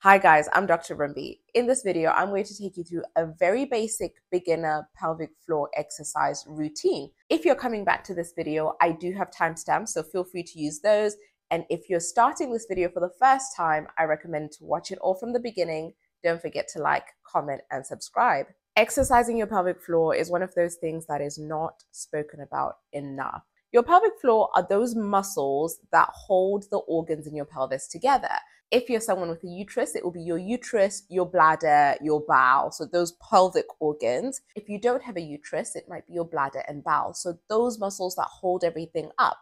Hi guys, I'm Dr. Rumbi. In this video, I'm going to take you through a very basic beginner pelvic floor exercise routine. If you're coming back to this video, I do have timestamps, so feel free to use those. And if you're starting this video for the first time, I recommend to watch it all from the beginning. Don't forget to like, comment, and subscribe. Exercising your pelvic floor is one of those things that is not spoken about enough. Your pelvic floor are those muscles that hold the organs in your pelvis together. If you're someone with a uterus, it will be your uterus, your bladder, your bowel. So those pelvic organs. If you don't have a uterus, it might be your bladder and bowel. So those muscles that hold everything up.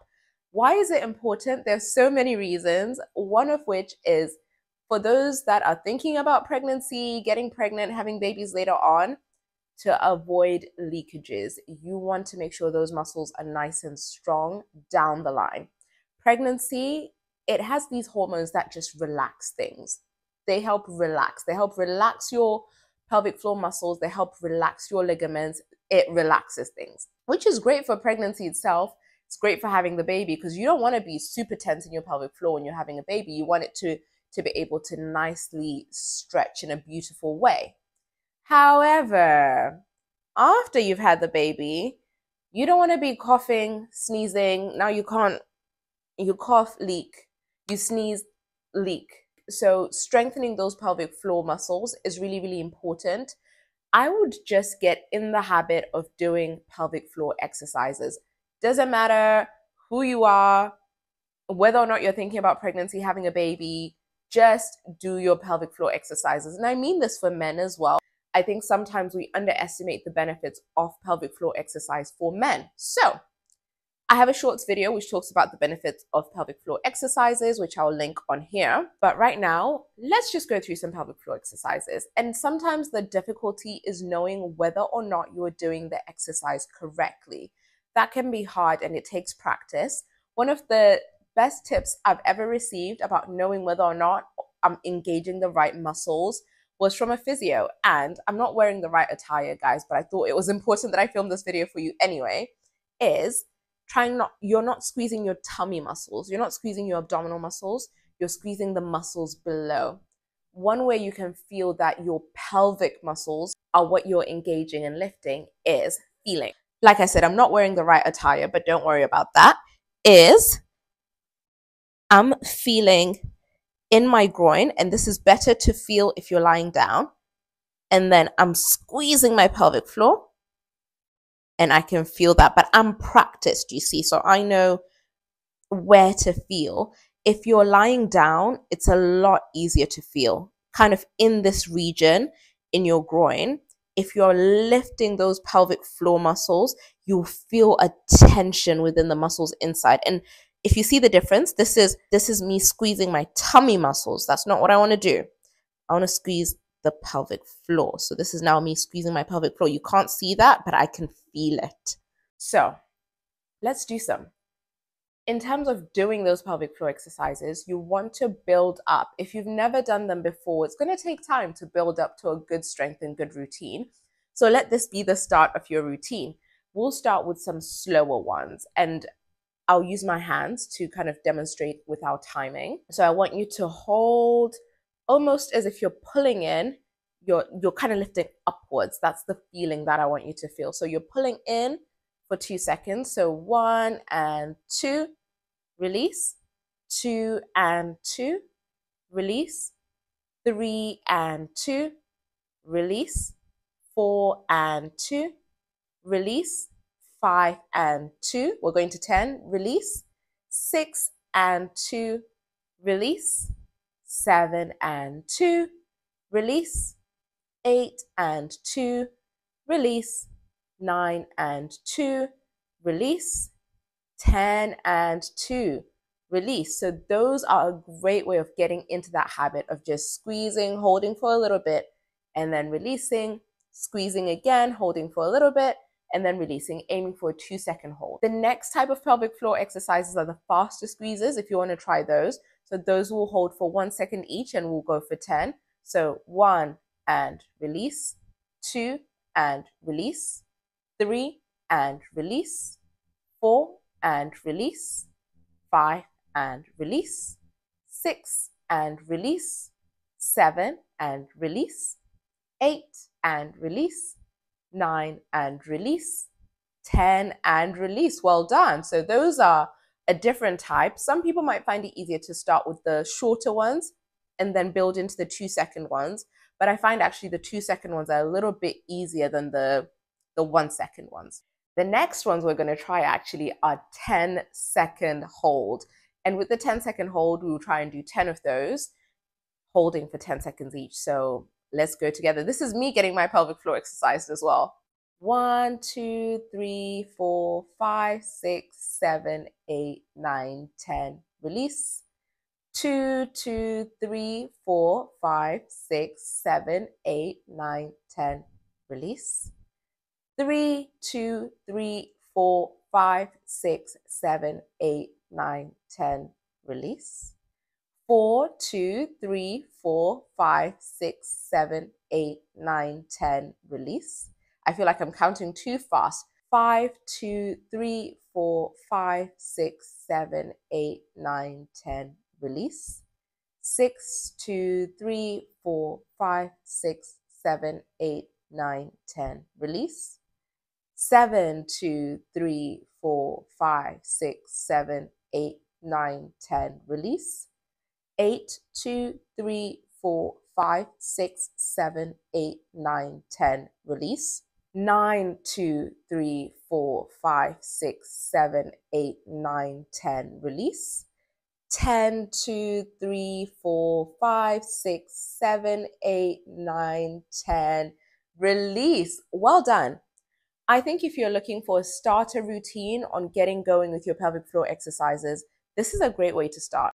Why is it important? There's so many reasons. One of which is for those that are thinking about pregnancy, getting pregnant, having babies later on, to avoid leakages. You want to make sure those muscles are nice and strong down the line. Pregnancy, it has these hormones that just relax things. They help relax. They help relax your pelvic floor muscles. They help relax your ligaments. It relaxes things, which is great for pregnancy itself. It's great for having the baby because you don't want to be super tense in your pelvic floor when you're having a baby. You want it to be able to nicely stretch in a beautiful way. However, after you've had the baby, you don't want to be coughing, sneezing. Now you can't, you cough, leak, you sneeze, leak. So strengthening those pelvic floor muscles is really, really important. I would just get in the habit of doing pelvic floor exercises. Doesn't matter who you are, whether or not you're thinking about pregnancy, having a baby, just do your pelvic floor exercises. And I mean this for men as well. I think sometimes we underestimate the benefits of pelvic floor exercise for men. So I have a shorts video which talks about the benefits of pelvic floor exercises, which I'll link on here. But right now, let's just go through some pelvic floor exercises. And sometimes the difficulty is knowing whether or not you're doing the exercise correctly. That can be hard and it takes practice. One of the best tips I've ever received about knowing whether or not I'm engaging the right muscles was from a physio. And I'm not wearing the right attire, guys, but I thought it was important that I filmed this video for you anyway, is you're not squeezing your tummy muscles. You're not squeezing your abdominal muscles. You're squeezing the muscles below. One way you can feel that your pelvic muscles are what you're engaging and lifting is feeling. Like I said, I'm not wearing the right attire, but don't worry about that. I'm feeling in my groin, and this is better to feel if you're lying down, and then I'm squeezing my pelvic floor and I can feel that, but I'm practiced, you see, so I know where to feel. If you're lying down, it's a lot easier to feel kind of in this region in your groin. If you're lifting those pelvic floor muscles, you'll feel a tension within the muscles inside. And if you see the difference, this is me squeezing my tummy muscles. That's not what I want to do. I want to squeeze the pelvic floor. So this is now me squeezing my pelvic floor. You can't see that, but I can feel it. So let's do some. In terms of doing those pelvic floor exercises, you want to build up. If you've never done them before, it's going to take time to build up to a good strength and good routine. So let this be the start of your routine. We'll start with some slower ones, and I'll use my hands to kind of demonstrate with our timing. So I want you to hold almost as if you're pulling in, you're kind of lifting upwards. That's the feeling that I want you to feel. So you're pulling in for 2 seconds. So 1 and 2, release, 2 and 2, release, 3 and 2, release, 4 and 2, release, 5 and 2, we're going to 10, release, 6 and 2, release, 7 and 2, release, 8 and 2, release, 9 and 2, release, 10 and 2, release. So those are a great way of getting into that habit of just squeezing, holding for a little bit, and then releasing, squeezing again, holding for a little bit, and then releasing, aiming for a 2-second hold. The next type of pelvic floor exercises are the faster squeezes, if you want to try those. So those will hold for 1 second each, and we'll go for 10. So 1 and release, 2 and release, 3 and release, 4 and release, 5 and release, 6 and release, 7 and release, 8 and release, 9 and release, 10 and release. Well done. So those are a different type. Some people might find it easier to start with the shorter ones and then build into the 2-second ones. But I find actually the 2-second ones are a little bit easier than the 1-second ones. The next ones we're going to try actually are 10-second hold. And with the 10-second hold, we will try and do 10 of those, holding for 10 seconds each. So let's go together. This is me getting my pelvic floor exercised as well. 1, 2, 3, 4, 5, 6, 7, 8, 9, 10. Release. 2, 2, 3, 4, 5, 6, 7, 8, 9, 10. Release. 3, 2, 3, 4, 5, 6, 7, 8, 9, 10. Release. 4, 2, 3, 4, 5, 6, 7, 8, 9, 10. Release. I feel like I'm counting too fast. 5, 2, 3, 4, 5, 6, 7, 8, 9, 10. Release. 6, 2, 3, 4, 5, 6, 7, 8, 9, 10. Release. 7, 2, 3, 4, 5, 6, 7, 8, 9, 10. Release. 8, 2, 3, 4, 5, 6, 7, 8, 9, 10. Release. 9, 2, 3, 4, 5, 6, 7, 8, 9, 10. Release. 10, 2, 3, 4, 5, 6, 7, 8, 9, 10. Release. Well done. I think if you're looking for a starter routine on getting going with your pelvic floor exercises, this is a great way to start.